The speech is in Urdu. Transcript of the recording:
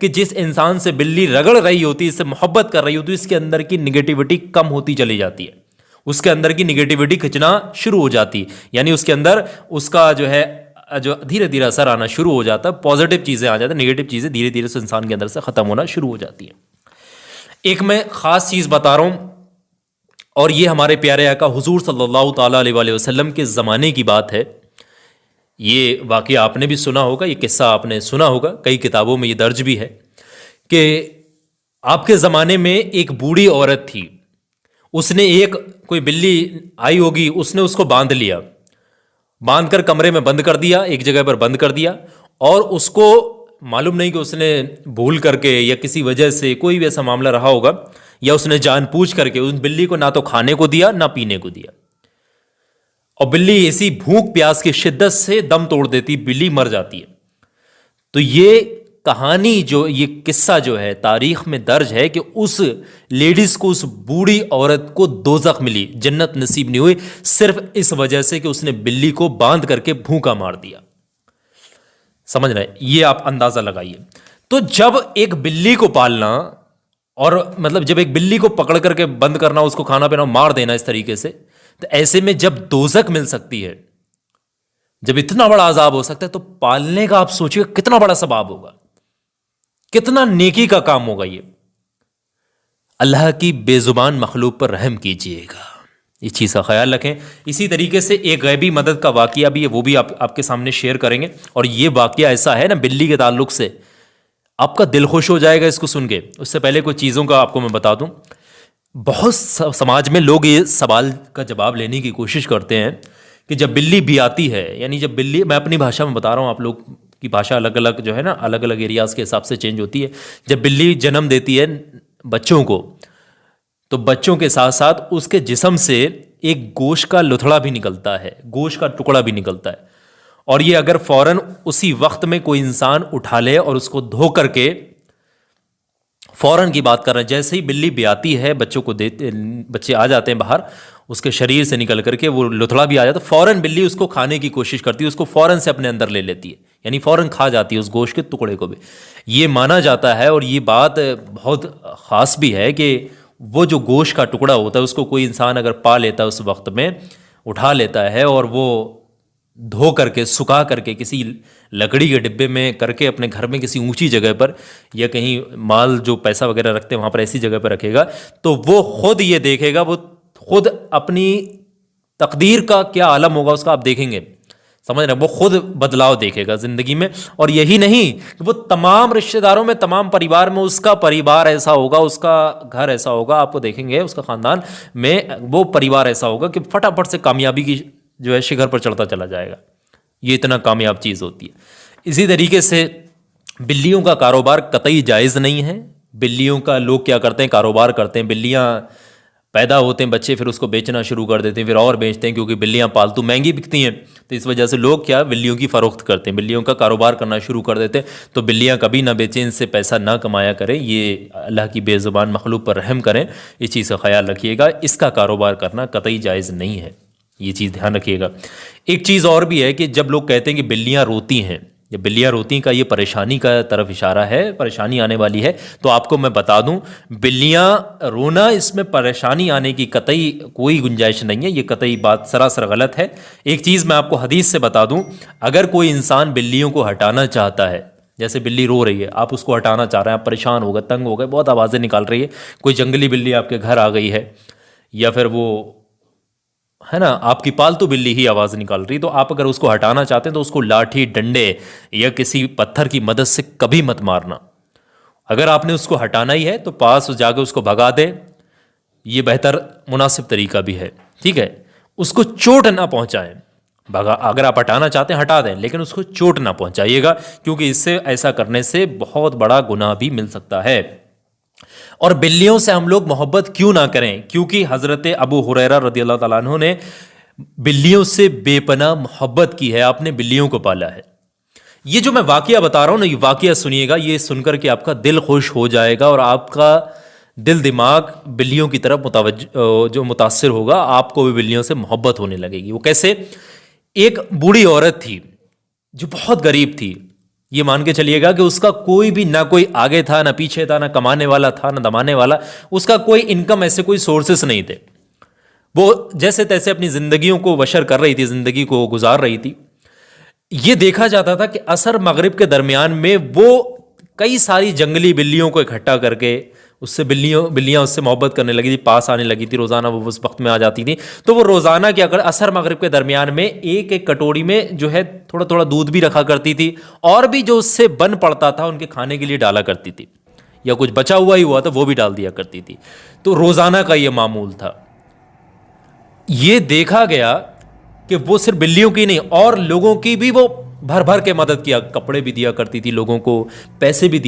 کہ جس انسان سے بلی رگڑ رہی ہوتی ہے، اس سے محبت کر رہی ہوتی ہے، اس کے اندر کی نگیٹیوٹی کم ہوتی چلی جاتی ہے، اس کے اندر کی نگیٹیوٹی کھچنا شروع ہو جاتی ہے، یعنی اس کے اندر اس کا جو ہے جو دھیرے دھیرے اثر آنا شروع ہو جاتا ہے، پازیٹیو چیزیں آ جاتی ہیں، نگیٹیو چیزیں دھیرے دھیرے سے انسان کے اندر سے ختم ہونا شروع ہو جاتی ہیں۔ ایک میں خاص چیز بتا رہا ہوں، اور یہ ہمارے پیارے آقا حضور صلی اللہ تعالیٰ علیہ وآلہ وسلم کے زمانے کی بات ہے۔ یہ واقعہ آپ نے بھی سنا ہوگا، یہ قصہ آپ نے سنا ہوگا، کئی کتابوں میں یہ درج بھی ہے کہ آپ کے زمانے میں ایک بوڑھی عورت تھی، اس نے کوئی بلی آئی ہوگی، اس نے اس کو باندھ لیا، باندھ کر کمرے میں بند کر دیا، ایک جگہ پر بند کر دیا، اور اس کو معلوم نہیں کہ اس نے بھول کر کے یا کسی وجہ سے کوئی بھی ایسا معاملہ رہا ہوگا، یا اس نے جان بوجھ کر کے اس بلی کو نہ تو کھانے کو دیا نہ پینے کو دیا، اور بلی ایسی بھوک پیاس کی شدت سے دم توڑ دیتی، بلی مر جاتی ہے۔ تو یہ کہانی یہ قصہ جو ہے تاریخ میں درج ہے کہ اس لیڈیز کو، اس بوڑھی عورت کو دوزخ ملی، جنت نصیب نہیں ہوئی، صرف اس وجہ سے کہ اس نے بلی کو باندھ کر کے بھوکا مار دیا۔ سمجھ رہے ہیں؟ یہ آپ اندازہ لگائیے۔ تو جب ایک بلی کو پالنا، اور مطلب جب ایک بلی کو پکڑ کر کے بند کرنا، اس کو کھانا پینا مار دینا اس طریقے سے، تو ایسے میں جب دوزخ مل سکتی ہے، جب اتنا بڑا عذاب ہو سکتا ہے، تو پالنے کا آپ سوچیے کتنا بڑا ثواب ہوگا، کتنا نیکی کا کام ہوگا یہ۔ اللہ کی بے زبان مخلوق پر رحم کیجیے گا، اس چیز کا خیال رکھیں۔ اسی طریقے سے ایک غیبی مدد کا واقعہ بھی ہے، وہ بھی آپ کے سامنے شیئر کریں گے، اور یہ واقعہ ایسا ہے نا بلی کے تعلق سے، آپ کا دل خوش ہو جائے گا اس کو سن کے۔ اس سے پہلے کچھ چیزوں کا آپ کو میں بتا دوں۔ بہت سماج میں لوگ یہ سوال کا جواب لینے کی کوشش کرتے ہیں کہ جب بلی بھی آتی ہے، یعنی جب بلی، میں اپنی بھاشا میں بتا رہا ہوں، آپ لوگ کی بھاشا الگ الگ جو ہے نا، الگ الگ ایریاز کے حساب سے چینج ہوتی ہے۔ جب بلی جنم دیتی ہے بچوں کو، تو بچوں کے ساتھ ساتھ اس کے جسم سے ایک گوشت کا لتھڑا بھی نکلتا ہے، گوشت کا ٹکڑا بھی نکلتا ہے، اور یہ اگر فوراً اسی وقت میں کوئی انسان اٹھا لے اور اس کو دھو کر کے، فوراً کی بات کر رہے ہیں، جیسے ہی بلی بیاتی ہے، بچوں کو بچے آ جاتے ہیں باہر اس کے شریر سے نکل کر کے، وہ لتھڑا بھی آ جاتا ہے، فوراً بلی اس کو کھانے کی کوشش کرتی ہے، اس کو فوراً سے اپنے اندر لے لیتی ہے، یعنی فوراً کھا جاتی ہے اس گوشت کے ٹکڑے کو بھی۔ یہ مانا جاتا ہے، اور یہ بات بہت خاص بھی ہے کہ وہ جو گوشت کا ٹکڑا ہوتا ہے، اس کو کوئی انسان اگر پا لیتا ہے، اس وقت میں اٹھا لیتا ہے، اور وہ دھو کر کے، سکھا کر کے، کسی لکڑی کے ڈبے میں کر کے، اپنے گھر میں کسی اونچی جگہ پر، یا کہیں مال جو پیسہ وغیرہ رکھتے ہیں وہاں پر ایسی جگہ پر رکھے گا، تو وہ خود یہ دیکھے گا، وہ خود اپنی تقدیر کا کیا عالم ہوگا اس کا آپ دیکھیں گے، سمجھ رہے ہیں؟ وہ خود بدلاؤ دیکھے گا زندگی میں۔ اور یہی نہیں کہ وہ تمام رشتہ داروں میں، تمام پریوار میں اس کا پریوار ایسا ہوگا، اس کا گھر ایسا ہوگا، آپ کو دیکھیں گے اس کا خاندان میں وہ پریوار ایسا ہوگا کہ فٹافٹ سے کامیابی کی جو ہے شکر پر چڑھتا چلا جائے گا۔ یہ اتنا کامیاب چیز ہوتی ہے۔ اسی طریقے سے بلیوں کا کاروبار قطعی جائز نہیں ہے۔ بلیوں کا لوگ کیا کرتے ہیں، کاروبار کرتے ہیں، بلیاں پیدا ہوتے ہیں بچے، پھر اس کو بیچنا شروع کر دیتے ہیں، پھر اور بیچتے ہیں، کیونکہ بلیاں پالتو مہنگی بکتی ہیں، تو اس وجہ سے لوگ کیا بلیوں کی فروخت کرتے ہیں، بلیوں کا کاروبار کرنا شروع کر دیتے ہیں۔ تو بلیاں کبھی نہ بیچیں، ان سے پیسہ نہ کمایا کریں، یہ اللہ کی بے زبان مخلوق پر رحم کریں، اس چیز کا خیال رکھیے گا۔ اس کا کاروبار کرنا قطعی جائز نہیں ہے، یہ چیز دھیان رکھیے گا۔ ایک چیز اور بھی ہے کہ جب لوگ کہتے ہیں کہ بلیاں روتی ہیں، جب بلیاں روتی ہیں کا یہ پریشانی کا طرف اشارہ ہے، پریشانی آنے والی ہے، تو آپ کو میں بتا دوں بلیاں رونا، اس میں پریشانی آنے کی قطعی کوئی گنجائش نہیں ہے، یہ قطعی بات سراسر غلط ہے۔ ایک چیز میں آپ کو حدیث سے بتا دوں، اگر کوئی انسان بلیوں کو ہٹانا چاہتا ہے، جیسے بلی رو رہی ہے، آپ اس کو ہٹانا چاہ رہے ہیں، آپ پریشان ہو گئے، تنگ ہو گئے، بہت آوازیں نکال رہی ہے، کوئی جنگلی بلی آپ کے گھر آ گئی ہے، یا پھر وہ ہے نا آپ کی پالتو بلی ہی آواز نکال رہی، تو آپ اگر اس کو ہٹانا چاہتے ہیں تو اس کو لاٹھی، ڈنڈے یا کسی پتھر کی مدد سے کبھی مت مارنا۔ اگر آپ نے اس کو ہٹانا ہی ہے تو پاس جا کے اس کو بھگا دیں، یہ بہتر مناسب طریقہ بھی ہے، ٹھیک ہے؟ اس کو چوٹ نہ پہنچائیں، اگر آپ ہٹانا چاہتے ہیں ہٹا دیں، لیکن اس کو چوٹ نہ پہنچائیے گا، کیونکہ اس سے ایسا کرنے سے بہت بڑا گناہ بھی مل سکتا ہے۔ اور بلیوں سے ہم لوگ محبت کیوں نہ کریں؟ کیونکہ حضرت ابو ہریرہ رضی اللہ تعالیٰ عنہ نے بلیوں سے بے پناہ محبت کی ہے، آپ نے بلیوں کو پالا ہے۔ یہ جو میں واقعہ بتا رہا ہوں نا، یہ واقعہ سنیے گا، یہ سن کر کے آپ کا دل خوش ہو جائے گا، اور آپ کا دل دماغ بلیوں کی طرف جو متاثر ہوگا، آپ کو بھی بلیوں سے محبت ہونے لگے گی۔ وہ کیسے؟ ایک بوڑھی عورت تھی جو بہت غریب تھی، یہ مان کے چلیے گا کہ اس کا کوئی بھی نہ کوئی آگے تھا نہ پیچھے تھا، نہ کمانے والا تھا نہ دمانے والا، اس کا کوئی انکم ایسے کوئی سورسز نہیں تھے، وہ جیسے تیسے اپنی زندگیوں کو بشر کر رہی تھی، زندگی کو گزار رہی تھی۔ یہ دیکھا جاتا تھا کہ عصر مغرب کے درمیان میں وہ کئی ساری جنگلی بلیوں کو اکٹھا کر کے اس سے بلیاں اس سے محبت کرنے لگی تھی، پاس آنے لگی تھی، روزانہ وہ اس وقت میں آ جاتی تھی، تو وہ روزانہ کیا کر عصر مغرب کے درمیان میں ایک ایک کٹوری میں جو ہے تھوڑا تھوڑا دودھ بھی رکھا کرتی تھی، اور بھی جو اس سے بن پڑتا تھا ان کے کھانے کے لیے ڈالا کرتی تھی، یا کچھ بچا ہوا تھا وہ بھی ڈال دیا کرتی تھی۔ تو روزانہ کا یہ معمول تھا۔ یہ دیکھا گیا کہ وہ صرف بلیوں کی نہیں اور لوگوں کی بھی وہ بھر بھر کے مدد کیا، کپڑے بھی دیا کرتی تھی، لوگوں کو پیسے بھی دیا